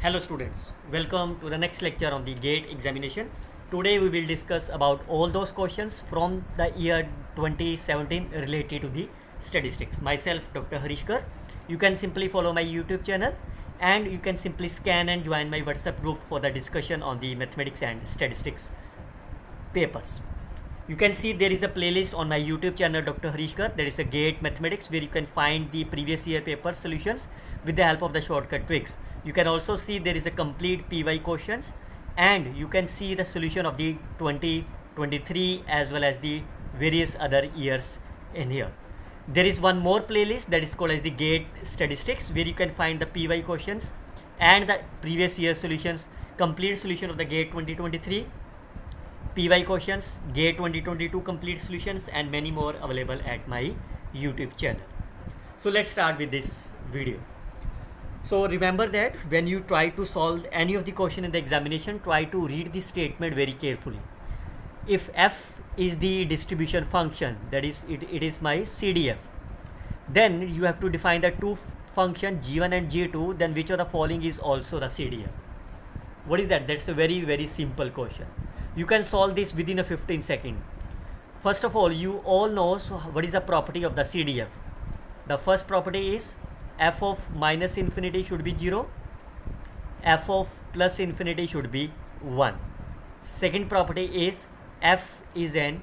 Hello students, welcome to the next lecture on the GATE examination. Today we will discuss about all those questions from the year 2017 related to the statistics. Myself Dr. Harish Garg. You can simply follow my YouTube channel and you can simply scan and join my WhatsApp group for the discussion on the mathematics and statistics papers. You can see there is a playlist on my YouTube channel Dr. Harish Garg. There is a GATE mathematics where you can find the previous year paper solutions with the help of the shortcut tricks. You can also see there is a complete PY questions and you can see the solution of the 2023 as well as the various other years in here. There is one more playlist that is called as the GATE statistics where you can find the PY questions and the previous year solutions, complete solution of the GATE 2023, PY questions, GATE 2022 complete solutions and many more available at my YouTube channel. So let's start with this video. So remember that when you try to solve any of the question in the examination, try to read the statement very carefully. If f is the distribution function, that is it is my CDF, then you have to define the two function g1 and g2, then which of the following is also the CDF. What is that? That's a very simple question. You can solve this within a 15 seconds. First of all, you all know what is the property of the CDF. The first property is f of minus infinity should be 0, f of plus infinity should be 1. Second property is f is an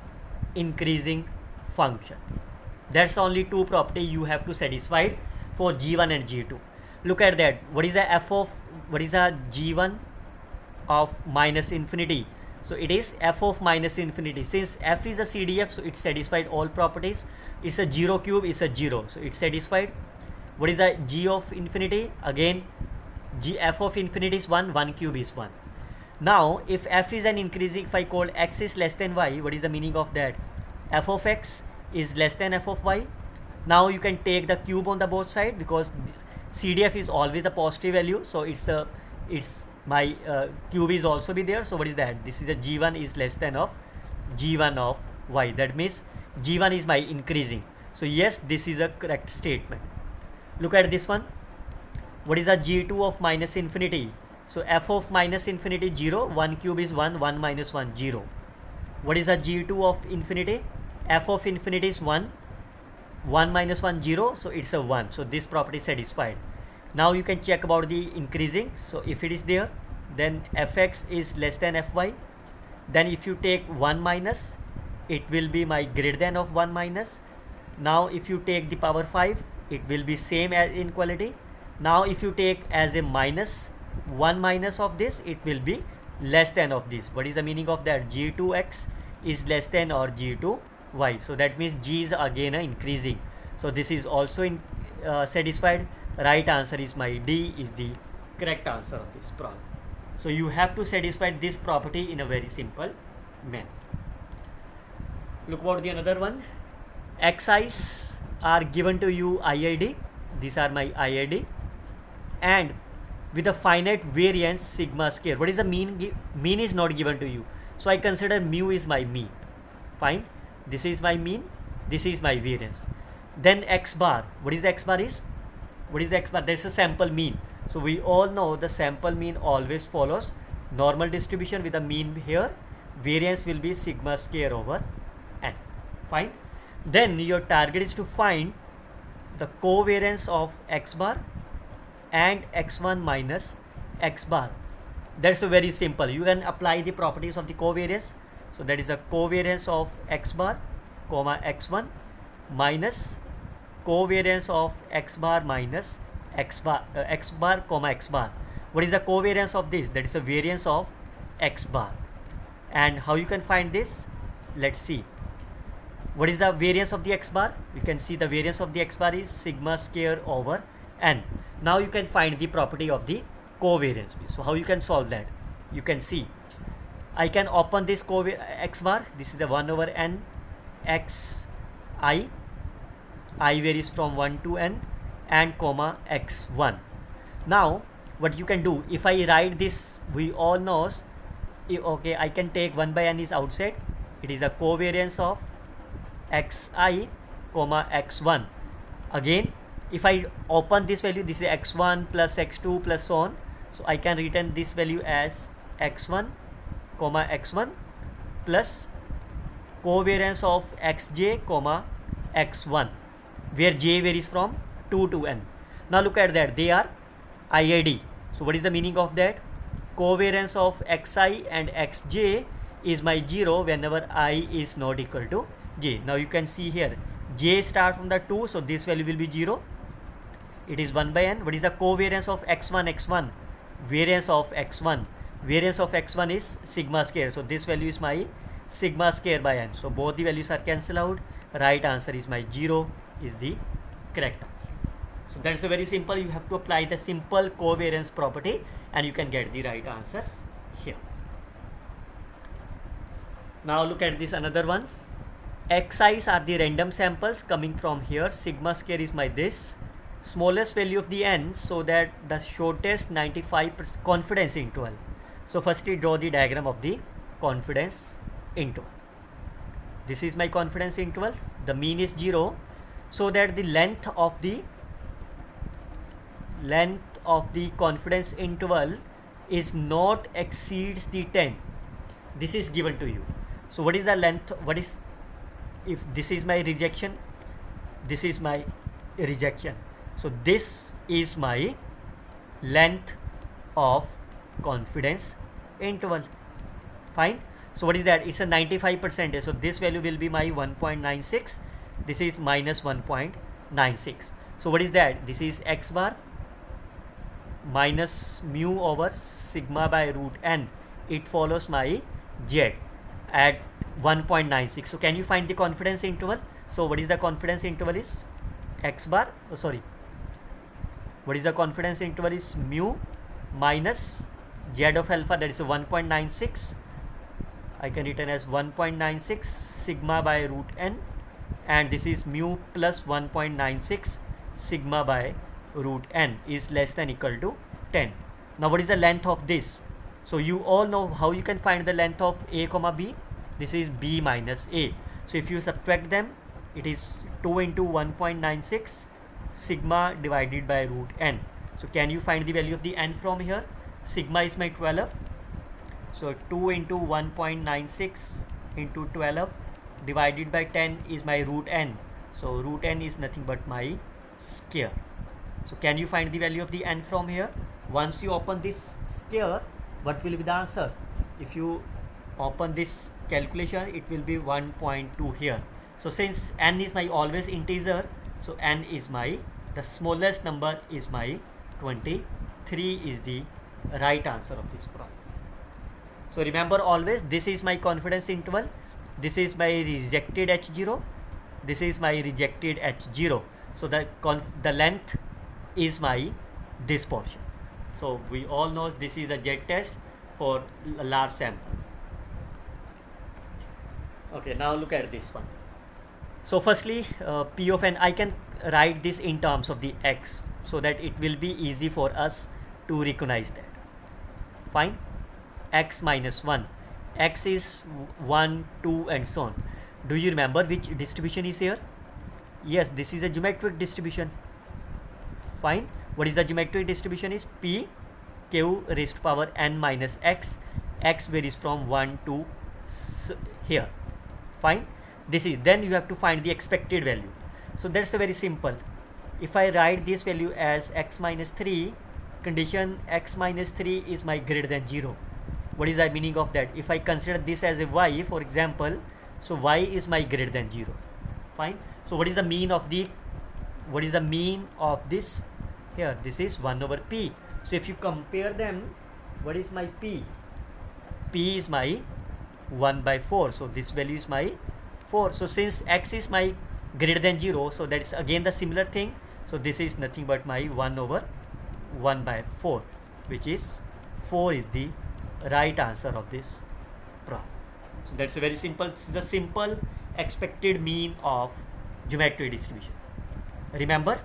increasing function. That's only two property you have to satisfy for g1 and g2. Look at that. What is the g1 of minus infinity? So it is f of minus infinity. Since f is a CDF, so it satisfied all properties. It's a 0 cube, it's a 0, so it's satisfied. What is the g of infinity? Again, f of infinity is 1, 1 cube is 1. Now, if f is an increasing, if I call x is less than y, what is the meaning of that? F of x is less than f of y. Now you can take the cube on the both side because CDF is always a positive value. So it's my cube is also be there. So what is that? This is a g1 is less than of g1 of y. That means g1 is my increasing. So yes, this is a correct statement. Look at this one. What is a g2 of minus infinity? So f of minus infinity 0, 1 cube is 1, 1 minus 1, 0. What is a g2 of infinity? F of infinity is 1, 1 minus 1, 0, so it's a 1. So this property is satisfied. Now you can check about the increasing. So if it is there, then fx is less than fy. Then if you take 1 minus, it will be my greater than of 1 minus. Now if you take the power 5, it will be same as inequality. Now if you take as a minus, 1 minus of this, it will be less than of this. What is the meaning of that? g2x is less than or g2y. So that means g is again increasing. So this is also satisfied. Right answer is my D is the correct answer of this problem. So you have to satisfy this property in a very simple manner. Look about the another one. Xi's are given to you IID. These are my IID and with a finite variance sigma square. What is the mean? Mean is not given to you, so I consider mu is my mean. Fine, this is my mean, this is my variance. Then x bar. What is the x bar is? What is the x bar? This is a sample mean. So we all know the sample mean always follows normal distribution with a mean here. Variance will be sigma square over n. Fine. Then your target is to find the covariance of x bar and x1 minus x bar. That's a very simple. You can apply the properties of the covariance. So that is a covariance of x bar comma x1 minus covariance of x bar minus x bar comma x bar. What is the covariance of this? That is a variance of x bar. And how you can find this? Let's see. What is the variance of the x bar? You can see the variance of the x bar is sigma square over n. Now you can find the property of the covariance. So how you can solve that? You can see I can open this x bar. This is the 1 over n x I varies from 1 to n and comma x1. Now what you can do, if I write this, we all know, okay, I can take 1 by n is outside. It is a covariance of xi comma x1. Again, if I open this value, this is x1 plus x2 plus so on. So I can written this value as x1 comma x1 plus covariance of xj comma x1, where j varies from 2 to n. Now look at that, they are IID. So what is the meaning of that? Covariance of xi and xj is my 0 whenever I is not equal to j. Now you can see here, j start from the 2, so this value will be 0. It is 1 by n. What is the covariance of x1? Variance of x1. Variance of x1 is sigma square. So this value is my sigma square by n. So both the values are cancelled out. Right answer is my 0 is the correct answer. So that's a very simple. You have to apply the simple covariance property and you can get the right answers here. Now look at this another one. Xi's are the random samples coming from here. Sigma square is my this. Smallest value of the n, so that the shortest 95% confidence interval. So firstly draw the diagram of the confidence interval. This is my confidence interval. The mean is 0, so that the length of the confidence interval is not exceeds the 10. This is given to you. So what is the length? What is, if this is my rejection, this is my rejection. So this is my length of confidence interval. Fine. So what is that? It's a 95%. So this value will be my 1.96. This is minus 1.96. So what is that? This is x bar minus mu over sigma by root n. It follows my z at 1.96. So can you find the confidence interval? So what is the confidence interval is x bar? Oh, sorry. What is the confidence interval is mu minus z of alpha, that is 1.96. I can written as 1.96 sigma by root n, and this is mu plus 1.96 sigma by root n is less than equal to 10. Now what is the length of this? So you all know how you can find the length of a comma b. This is b minus a. So if you subtract them, it is 2 into 1.96 sigma divided by root n. So can you find the value of the n from here? Sigma is my 12. So 2 into 1.96 into 12 divided by 10 is my root n. So root n is nothing but my square. So can you find the value of the n from here? Once you open this square, what will be the answer? If you open this calculation, it will be 1.2 here. So since n is my always integer, so n is my, the smallest number is my 23 is the right answer of this problem. So remember always, this is my confidence interval, this is my rejected H0, this is my rejected H0. So the length is my this portion. So we all know this is a Z test for a large sample. Okay, now look at this one. So firstly, P of n, I can write this in terms of the x, so that it will be easy for us to recognize that. Fine. X minus 1. X is 1, 2 and so on. Do you remember which distribution is here? Yes, this is a geometric distribution. Fine. What is the geometric distribution is? P q raised to power n minus x. X varies from 1 to here. Fine. This is, then you have to find the expected value. So that's a very simple. If I write this value as x minus 3, condition x minus 3 is my greater than 0. What is the meaning of that? If I consider this as a y, for example, so y is my greater than 0. Fine. So what is the mean of the, what is the mean of this here? This is 1 over p. So if you compare them, what is my p? P is my 1 by 4. So this value is my 4. So since x is my greater than 0, so that is again the similar thing. So this is nothing but my 1 over 1 by 4, which is 4 is the right answer of this problem. So that's a very simple, this is a simple expected mean of geometric distribution. Remember,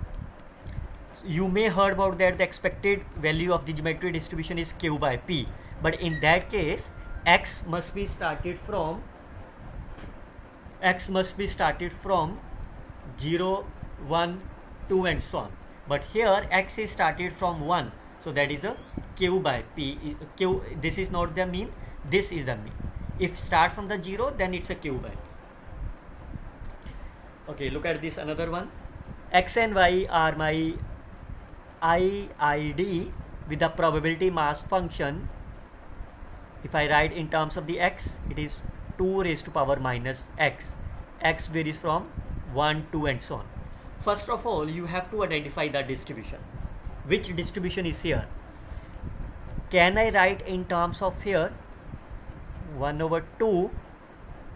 you may heard about that the expected value of the geometric distribution is q by p, but in that case x must be started from 0, 1, 2 and so on. But here x is started from 1. So that is a q by p. Q, this is not the mean, this is the mean. If start from the 0, then it's a q by p. Okay, look at this another one. X and y are my IID with the probability mass function. If I write in terms of the x, it is 2 raised to power minus x. X varies from 1, 2 and so on. First of all, you have to identify the distribution. Which distribution is here? Can I write in terms of here 1 over 2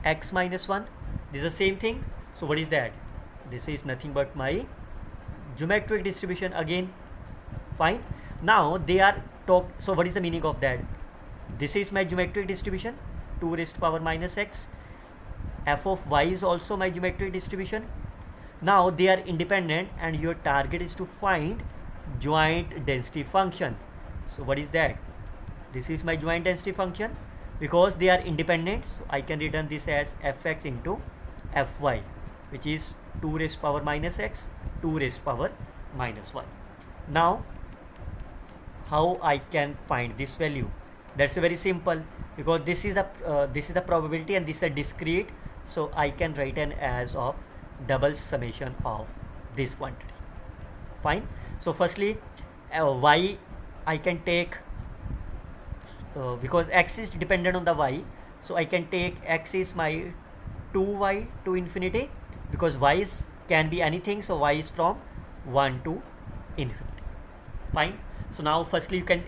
x minus 1? This is the same thing. So what is that? This is nothing but my geometric distribution again. Fine. Now they are so what is the meaning of that? This is my geometric distribution, 2 raised to power minus x. F of y is also my geometric distribution. Now they are independent and your target is to find joint density function. So what is that? This is my joint density function. Because they are independent, so I can return this as fx into fy, which is 2 raised to power minus x, 2 raised to power minus 1. Now how I can find this value? That's very simple, because this is the probability and this is a discrete, so I can write an as of double summation of this quantity. Fine. So firstly, y I can take, because x is dependent on the y, so I can take x is my 2y to infinity, because y can be anything, so y is from 1 to infinity. Fine. So now firstly you can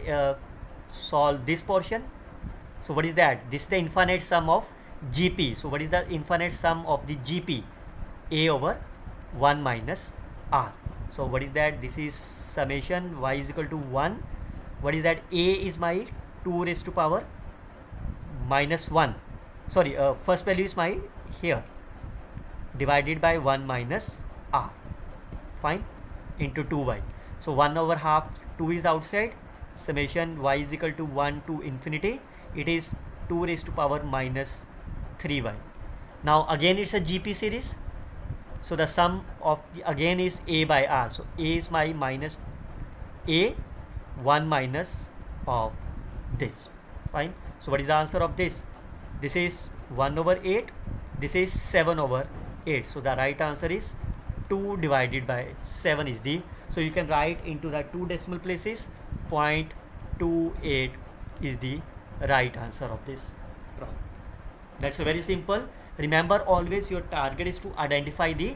solve this portion. So what is that? This is the infinite sum of GP. So what is the infinite sum of the GP? A over 1 minus R. So what is that? This is summation y is equal to 1. What is that? A is my 2 raised to power minus 1. Sorry, first value is my here, divided by 1 minus R. Fine. Into 2y. So 1 over half, 2 is outside. Summation y is equal to 1 to infinity. It is 2 raised to power minus 3y. Now again it's a GP series. So the sum of again is A by R. So A is my minus A, 1 minus of this. Fine. So what is the answer of this? This is 1 over 8. This is 7 over 8. So the right answer is 2 divided by 7 is the. So you can write into the 2 decimal places. 0.28 is the right answer of this problem. That's very simple. Remember, always your target is to identify the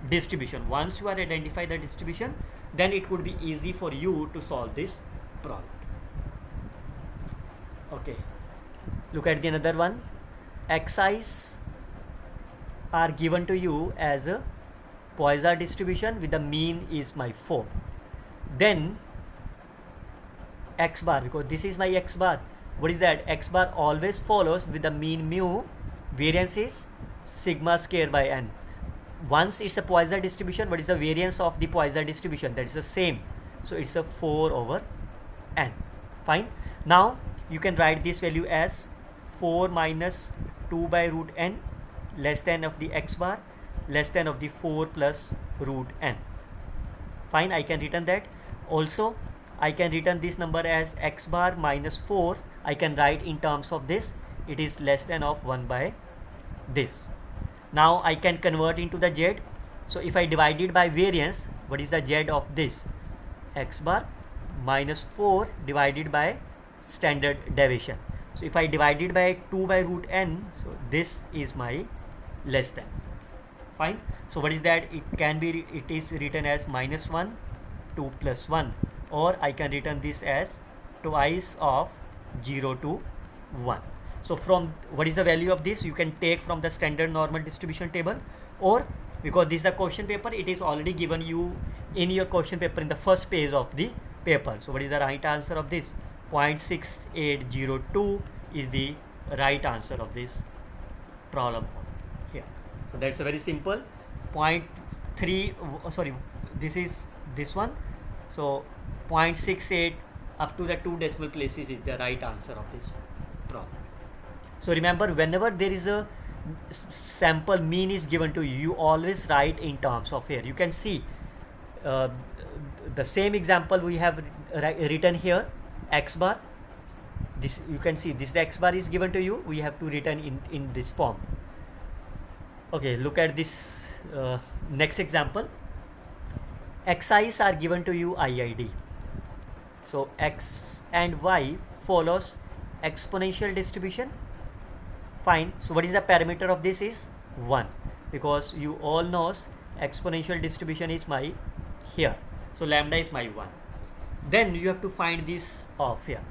distribution. Once you are identify the distribution, then it would be easy for you to solve this problem. Okay, look at the another one. Xi's are given to you as a Poisson distribution with the mean is my 4. Then x bar, because this is my x bar. What is that? X bar always follows with the mean mu, variance is sigma square by n. Once it's a Poisson distribution, what is the variance of the Poisson distribution? That is the same. So it's a 4 over n. Fine. Now you can write this value as 4 minus 2 by root n less than of the x bar less than of the 4 plus root n. Fine. I can return that. Also I can return this number as x bar minus 4. I can write in terms of this, it is less than of 1 by this. Now I can convert into the z. So if I divide it by variance, what is the z of this? X bar minus 4 divided by standard deviation. So if I divide it by 2 by root n, so this is my less than. Fine. So what is that? It can be, it is written as minus 1, 2 plus 1, or I can return this as twice of 0 to 1. So from what is the value of this? You can take from the standard normal distribution table, or because this is a question paper, it is already given you in your question paper in the first page of the paper. So what is the right answer of this? 0.6802 is the right answer of this problem here. So that's a very simple. 0.3, sorry, this is this one. So 0.68 up to the 2 decimal places is the right answer of this problem. So remember, whenever there is a sample mean is given to you, you always write in terms of here. You can see the same example we have written here, x bar. This you can see, this the x bar is given to you, we have to return in this form. Okay, look at this next example. Xi's are given to you IID. So x and y follows exponential distribution. Fine. So what is the parameter of this is 1, because you all knows exponential distribution is my here. So lambda is my 1. Then you have to find this of here.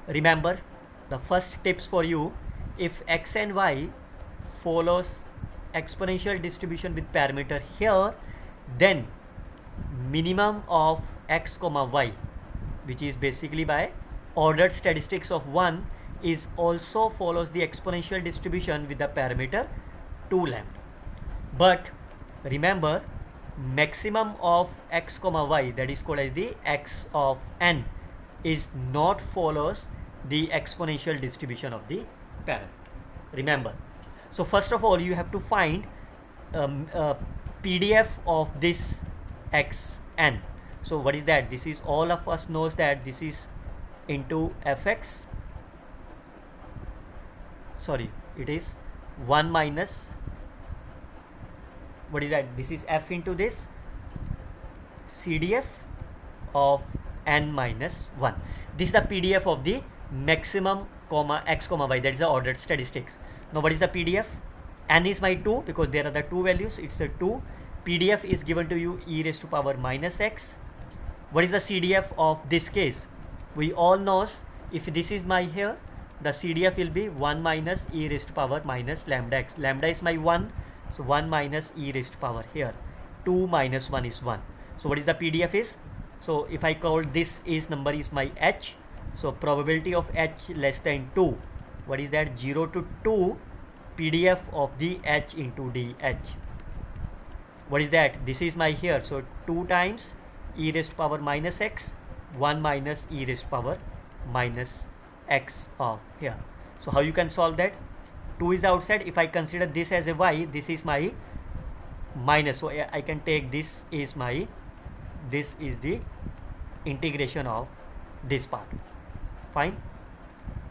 Remember the first tips for you, if x and y follows exponential distribution with parameter here, then minimum of x comma y, which is basically by ordered statistics of 1, is also follows the exponential distribution with the parameter 2 lambda. But remember, maximum of x comma y, that is called as the x of n, is not follows the exponential distribution of the parameter. Remember. So first of all, you have to find PDF of this xn. So what is that? This is, all of us knows that this is into fx. Sorry, it is 1 minus, what is that? This is f into this CDF of n minus 1. This is the PDF of the maximum comma x comma y, that is the ordered statistics. Now what is the PDF? N is my 2, because there are the two values, it's a 2. PDF is given to you e raised to power minus x. What is the CDF of this case? We all knows, if this is my here, the CDF will be 1 minus e raised to power minus lambda x. Lambda is my 1, so 1 minus e raised to power here. 2 minus 1 is 1. So what is the PDF is? So if I call this is number is my h, so probability of h less than 2, what is that? 0 to 2 PDF of the h into dh. What is that? This is my here, so 2 times e raised to power minus x, 1 minus e raised to power minus x of here. So how you can solve that? 2 is outside. If I consider this as a y, this is my minus, so I can take this is my, this is the integration of this part. Fine.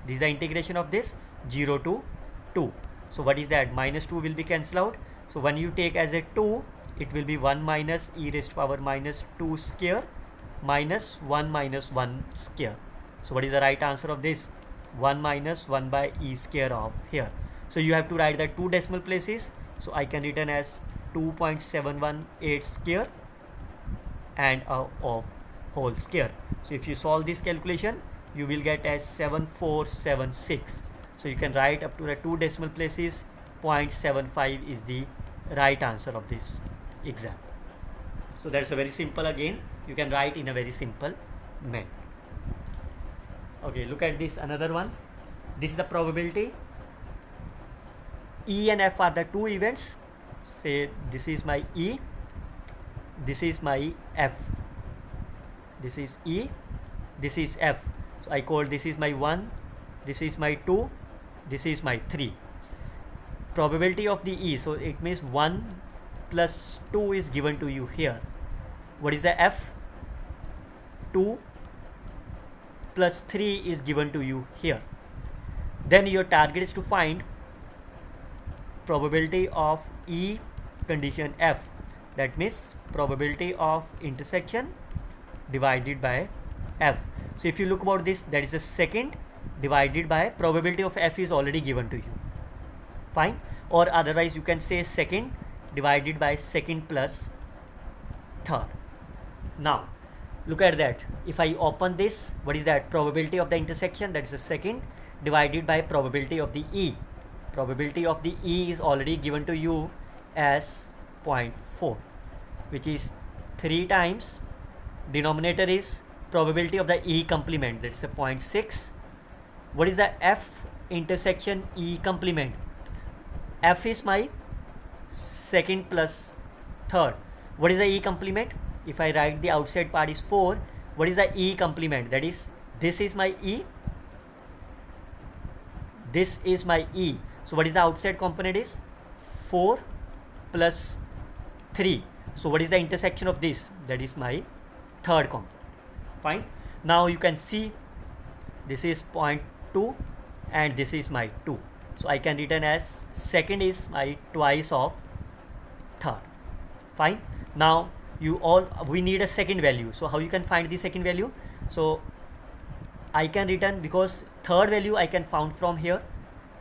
This is the integration of this 0 to 2. So what is that? Minus 2 will be cancelled out. So when you take as a 2, it will be 1 minus e raised to power minus 2 square minus 1 minus 1 square. So what is the right answer of this? 1 minus 1 by e square of here. So you have to write the 2 decimal places. So I can written as 2.718 square and of whole square. So if you solve this calculation, you will get as 7476. So you can write up to the 2 decimal places. 0.75 is the right answer of this exam. So that's a very simple, again you can write in a very simple manner. Okay, look at this another one. This is the probability. E and F are the two events. Say this is my E, this is my F. This is E, this is F. So I call this is my 1, this is my 2, this is my 3. Probability of the E, so it means 1 plus 2 is given to you here. What is the F? 2 plus 3 is given to you here. Then your target is to find probability of E condition F, that means probability of intersection divided by F. So if you look about this, that is the second divided by probability of F is already given to you. Fine. Or otherwise you can say second divided by second plus third. Now look at that. If I open this, what is that? Probability of the intersection, that is the second divided by probability of the E. Probability of the E is already given to you as 0.4, which is 3 times denominator is probability of the E complement, that is a 0.6. What is the F intersection E complement? F is my second plus third. What is the E complement? If I write the outside part is 4, what is the E complement? That is, this is my E, this is my E. So what is the outside component is 4 plus 3. So what is the intersection of this? That is my third component. Fine. Now you can see this is 0.2 and this is my 2. So I can written as second is my twice of third. Fine. Now we need a second value. So how you can find the second value? So I can return, because third value I can found from here.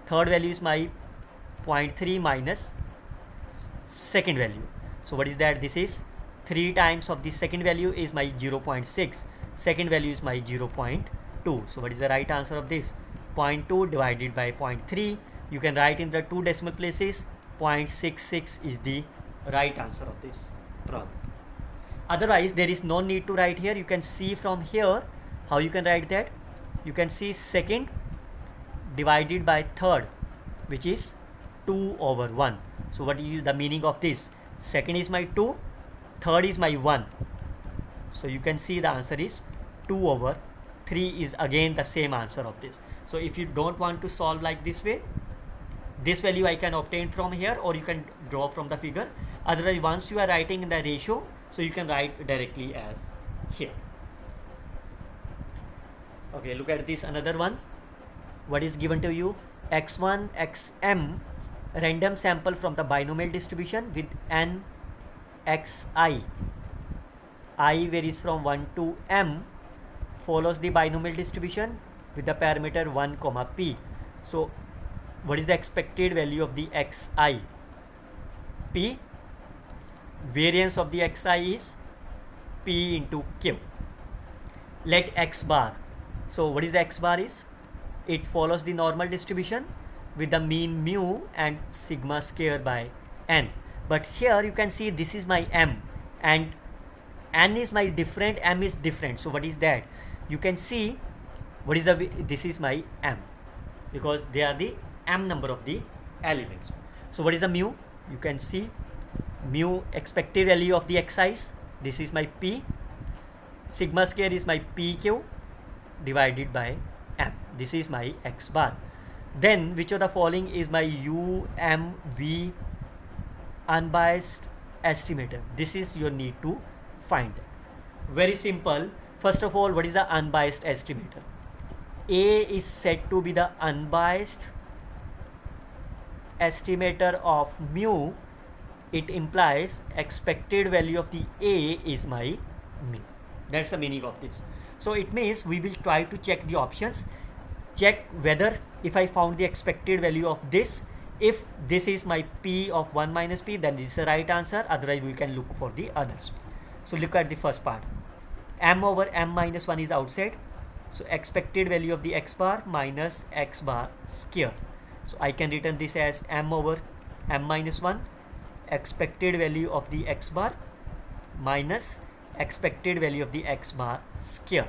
Third value is my 0.3 minus second value. So what is that? This is 3 times of the second value is my 0.6. Second value is my 0.2. So what is the right answer of this? 0.2 divided by 0.3. You can write in the 2 decimal places. 0.66 is the right answer of this problem. Otherwise there is no need to write here. You can see from here how you can write that. You can see second divided by third, which is 2 over 1. So what is the meaning of this? Second is my 2, third is my 1. So you can see the answer is 2 over 3 is again the same answer of this. So if you don't want to solve like this way, this value I can obtain from here, or you can draw from the figure. Otherwise, once you are writing in the ratio, so you can write directly as here. Okay, look at this another one. What is given to you? x1 xm random sample from the binomial distribution with n xi. I varies from 1 to m, follows the binomial distribution with the parameter 1 comma p. So what is the expected value of the xi? P. Variance of the xi is p into q. Let x bar. So what is the x bar is? It follows the normal distribution with the mean mu and sigma square by n. But here you can see this is my m and n is my different, m is different. So what is that? You can see what is this is my m, because they are the m number of the elements. So what is the mu? You can see mu expected value of the xi's. This is my p. Sigma square is my pq divided by m. This is my x bar. Then which of the following is my UMV unbiased estimator? This is your need to find. Very simple. First of all, what is the unbiased estimator? A is said to be the unbiased estimator of mu. It implies expected value of the A is my mu. That's the meaning of this. So it means we will try to check the options, check whether if I found the expected value of this, if this is my P of 1 minus P, then this is the right answer. Otherwise we can look for the others. So look at the first part. M over M minus 1 is outside. So expected value of the x bar minus x bar square. So I can written this as M over M minus 1, expected value of the x bar minus expected value of the x bar square.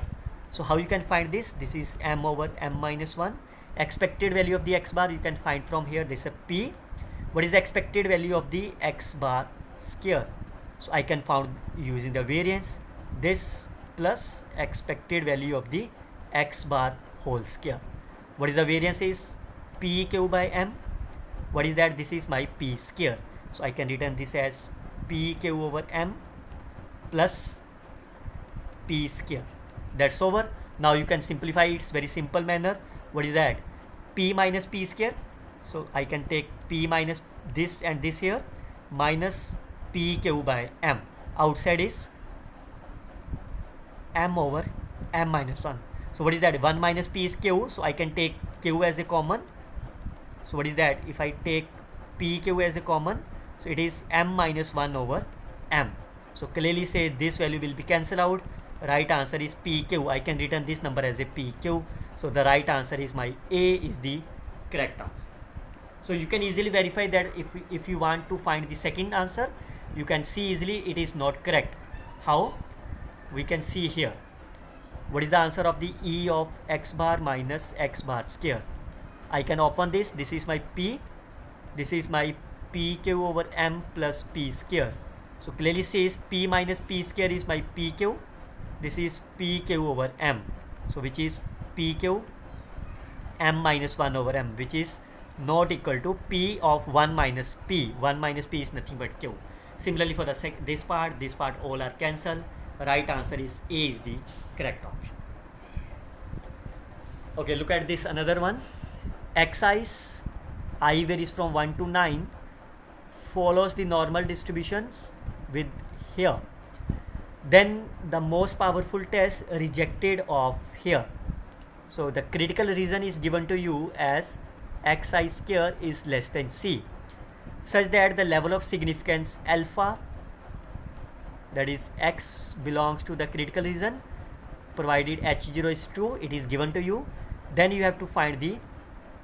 So how you can find this? This is M over M minus 1. Expected value of the x bar you can find from here. This is a P. What is the expected value of the x bar square? So I can found using the variance, this plus expected value of the x bar whole square. What is the variance is? PQ by M. What is that? This is my P square. So I can written this as PQ over M plus P square. That's over. Now you can simplify it. It's very simple manner. What is that? P minus P square. So I can take P minus this and this here minus PQ by M. Outside is M over M minus 1. So what is that? 1 minus P is Q. So I can take Q as a common. So what is that? If I take PQ as a common, so it is M minus 1 over M. So clearly say this value will be cancelled out. Right answer is PQ. I can written this number as a PQ. So the right answer is my A is the correct answer. So you can easily verify that if you want to find the second answer, you can see easily it is not correct. How? We can see here. What is the answer of the E of x bar minus x bar square? I can open this. This is my P. This is my PQ over M plus P square. So clearly says P minus P square is my PQ. This is PQ over M. So which is PQ M minus 1 over M, which is not equal to P of 1 minus P. 1 minus P is nothing but Q. Similarly for the this part all are cancelled. Right answer is A is the correct option. Okay, look at this another one. Excise I varies from 1 to 9 follows the normal distributions with here. Then the most powerful test rejected of here. So the critical reason is given to you as xi square is less than c, such that the level of significance alpha, that is x, belongs to the critical region provided h0 is true. It is given to you. Then you have to find the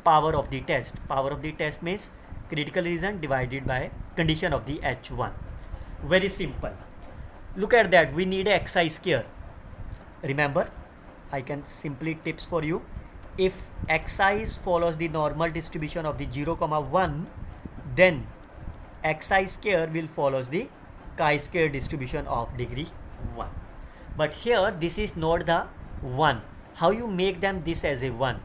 power of the test. Power of the test means critical region divided by condition of the h1. Very simple. Look at that. We need a xi square. Remember, I can simply tips for you. If xi follows the normal distribution of the 0, 1, then xi square will follows the chi-square distribution of degree 1. But here this is not the 1. How you make them this as a 1?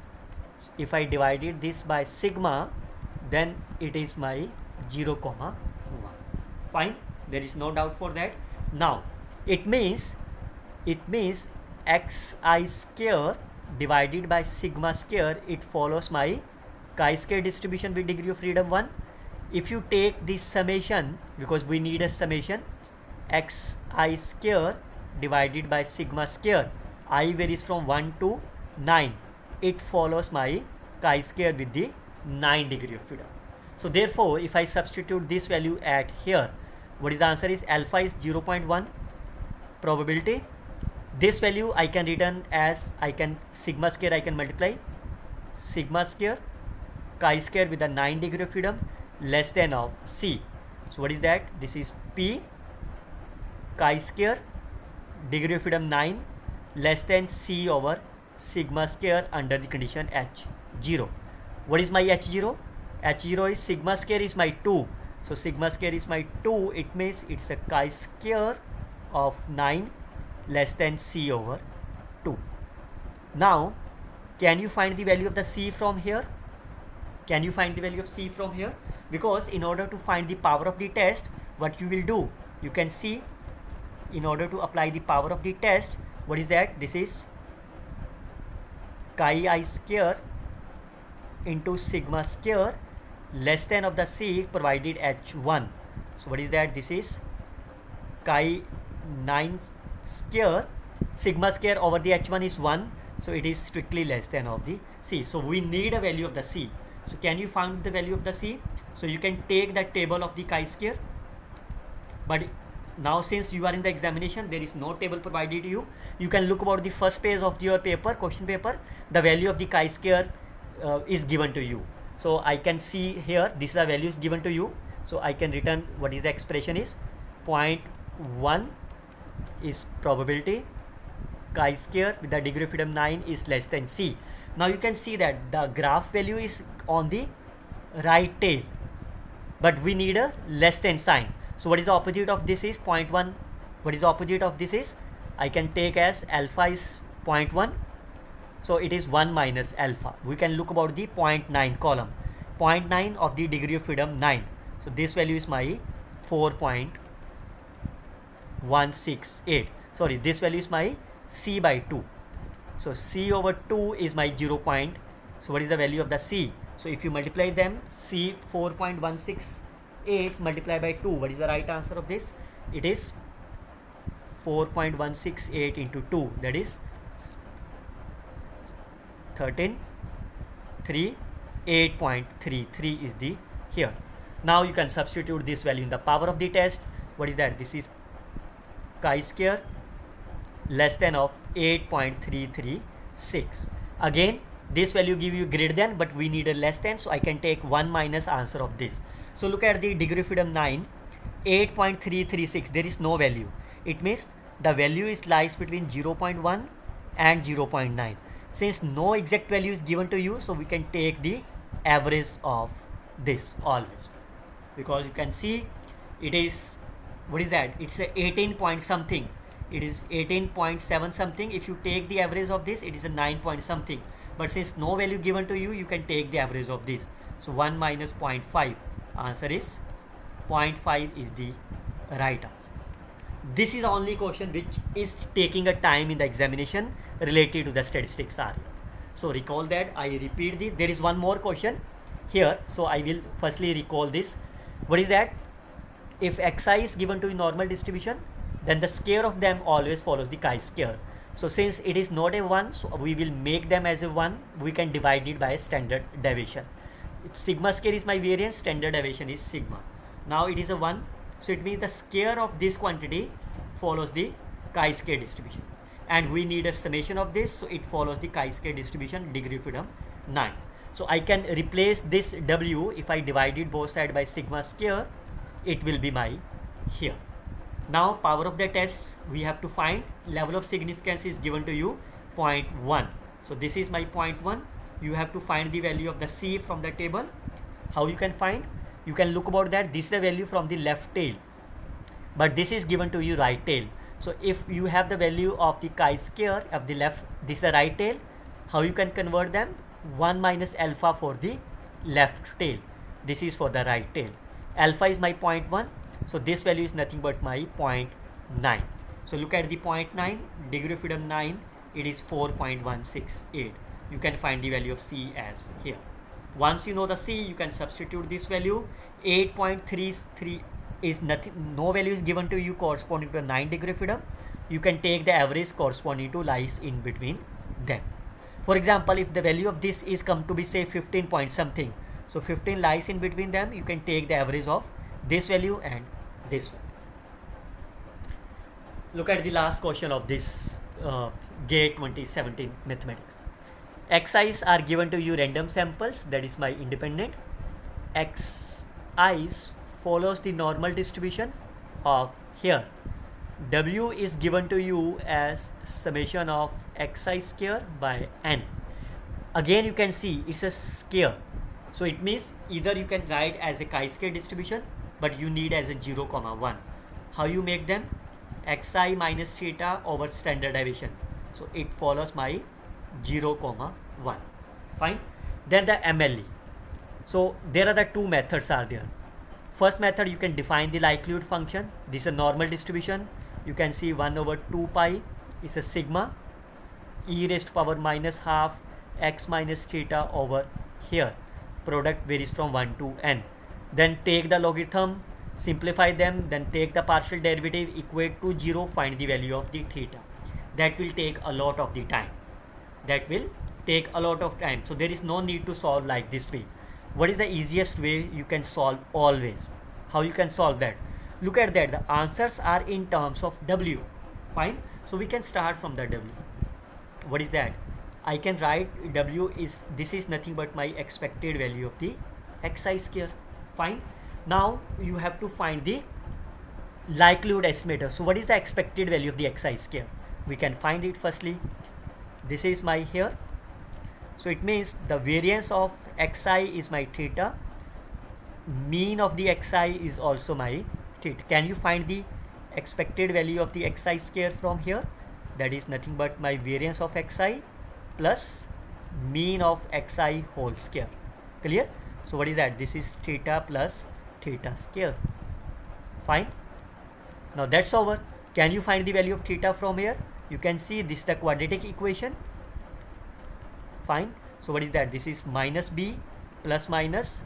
If I divided this by sigma, then it is my 0, 1. Fine, there is no doubt for that. Now it means xi square divided by sigma square, it follows my chi-square distribution with degree of freedom 1. If you take this summation, because we need a summation, xi square divided by sigma square, I varies from 1 to 9, it follows my chi-square with the 9 degree of freedom. So therefore, if I substitute this value at here, what is the answer is alpha is 0.1 probability. This value I can return as sigma square, I can multiply sigma square chi-square with the 9 degree of freedom less than of c. So what is that? This is p chi-square degree of freedom 9 less than c over sigma square under the condition h0. What is my h0? h0 is sigma square is my 2. So sigma square is my 2. It means it's a chi-square of 9 less than c over 2. Now can you find the value of the c from here? Can you find the value of c from here? Because in order to find the power of the test, what you will do, you can see, in order to apply the power of the test, what is that? This is chi I square into sigma square less than of the c provided h1. So what is that? This is chi 9 square, sigma square over the h1 is 1, so it is strictly less than of the c. So we need a value of the c. So can you find the value of the c? So you can take the table of the chi-square, but now since you are in the examination, there is no table provided to you. You can look about the first page of your paper, question paper, the value of the chi-square is given to you. So I can see here, this is the values given to you. So I can return what is the expression is 0.1 is probability chi-square with the degree of freedom 9 is less than c. Now you can see that the graph value is on the right tail, but we need a less than sign. So what is the opposite of this is 0.1. What is the opposite of this is, I can take as alpha is 0.1. So it is 1 minus alpha. We can look about the 0.9 column. 0.9 of the degree of freedom 9. So this value is my 4.168. Sorry, this value is my c by 2. So c over 2 is my 0. So what is the value of the c? So if you multiply them, c 4.168 multiplied by 2, what is the right answer of this? It is 4.168 into 2, that is 13.3, 8.33 is the here. Now you can substitute this value in the power of the test. What is that? This is chi-square less than of 8.336. Again, this value give you greater than, but we need a less than, so I can take 1 minus answer of this. So look at the degree of freedom 9, 8.336, there is no value. It means the value is lies between 0.1 and 0.9. Since no exact value is given to you, so we can take the average of this always, because you can see it is, what is that? It's a 18 point something. It is 18.7 something. If you take the average of this, it is a 9 point something. But since no value given to you, you can take the average of this. So 1 minus 0.5. Answer is 0.5 is the right answer. This is the only question which is taking a time in the examination related to the statistics area. So recall that. I repeat this. There is one more question here. So I will firstly recall this. What is that? If xi is given to a normal distribution, then the square of them always follows the chi-square. So since it is not a 1, so we will make them as a 1. We can divide it by a standard deviation. If sigma square is my variance, standard deviation is sigma. Now it is a 1. So it means the square of this quantity follows the chi-square distribution. And we need a summation of this. So it follows the chi-square distribution, degree of freedom 9. So I can replace this w. If I divide it both sides by sigma square, it will be my here. Now power of the test, we have to find. Level of significance is given to you 0.1. So this is my 0.1. You have to find the value of the C from the table. How you can find? You can look about that. This is the value from the left tail, but this is given to you right tail. So if you have the value of the chi-square of the left, this is the right tail. How you can convert them? 1 minus alpha for the left tail. This is for the right tail. Alpha is my 0.1. So this value is nothing but my 0.9. So look at the 0.9, degree of freedom 9, it is 4.168. You can find the value of C as here. Once you know the C, you can substitute this value. 8.33 is nothing, no value is given to you corresponding to a 9 degree of freedom. You can take the average corresponding to lies in between them. For example, if the value of this is come to be say 15 point something, so 15 lies in between them, you can take the average of this value and this one. Look at the last question of this GATE 2017 mathematics. Xi's are given to you random samples, that is my independent. Xi's follows the normal distribution of here. W is given to you as summation of xi square by n. Again you can see it's a square. So it means either you can write as a chi-square distribution, but you need as a 0, 1. How you make them? Xi minus theta over standard deviation. So it follows my 0, 1. Fine. Then the MLE. So there are the two methods are there. First method, you can define the likelihood function. This is a normal distribution. You can see 1 over 2 pi is a sigma e raised to power minus half x minus theta over here. Product varies from 1 to n. Then take the logarithm, simplify them, then take the partial derivative, equate to 0, find the value of the theta. That will take a lot of the time. So there is no need to solve like this way. What is the easiest way you can solve always? How you can solve that? Look at that. The answers are in terms of W. Fine. So we can start from the W. What is that? I can write W is, this is nothing but my expected value of the xi square. Fine. Now you have to find the likelihood estimator. So what is the expected value of the xi square? We can find it firstly. This is my here. So it means the variance of xi is my theta. Mean of the xi is also my theta. Can you find the expected value of the xi square from here? That is nothing but my variance of xi plus mean of xi whole square. Clear? So what is that? This is theta plus theta square. Fine. Now that's over. Can you find the value of theta from here? You can see this is the quadratic equation. Fine. So what is that? This is minus b plus minus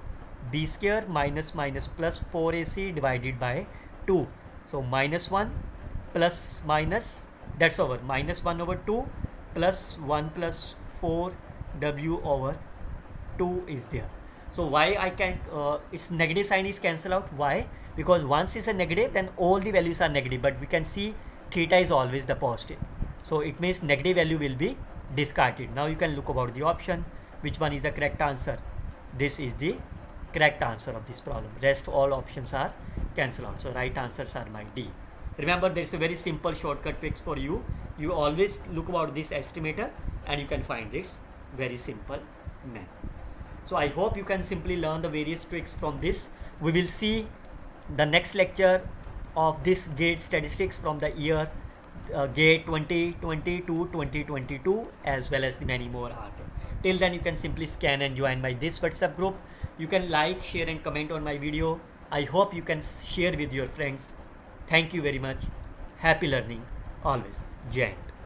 b square minus minus plus 4ac divided by 2. So minus 1 plus minus, that's over. Minus 1 over 2 plus 1 plus 4 w over 2 is there. So why I can its negative sign is cancel out? Why? Because once it's a negative, then all the values are negative, but we can see theta is always the positive. So it means negative value will be discarded. Now you can look about the option, which one is the correct answer. This is the correct answer of this problem. Rest all options are cancel out. So right answers are my D. Remember, there is a very simple shortcut tricks for you. You always look about this estimator and you can find this very simple manner. So I hope you can simply learn the various tricks from this. We will see the next lecture of this GATE statistics from the year GATE 2020 to 2022, as well as the many more are there. Till then, you can simply scan and join my this WhatsApp group. You can like, share and comment on my video. I hope you can share with your friends. Thank you very much. happy learning always. Jai Hind.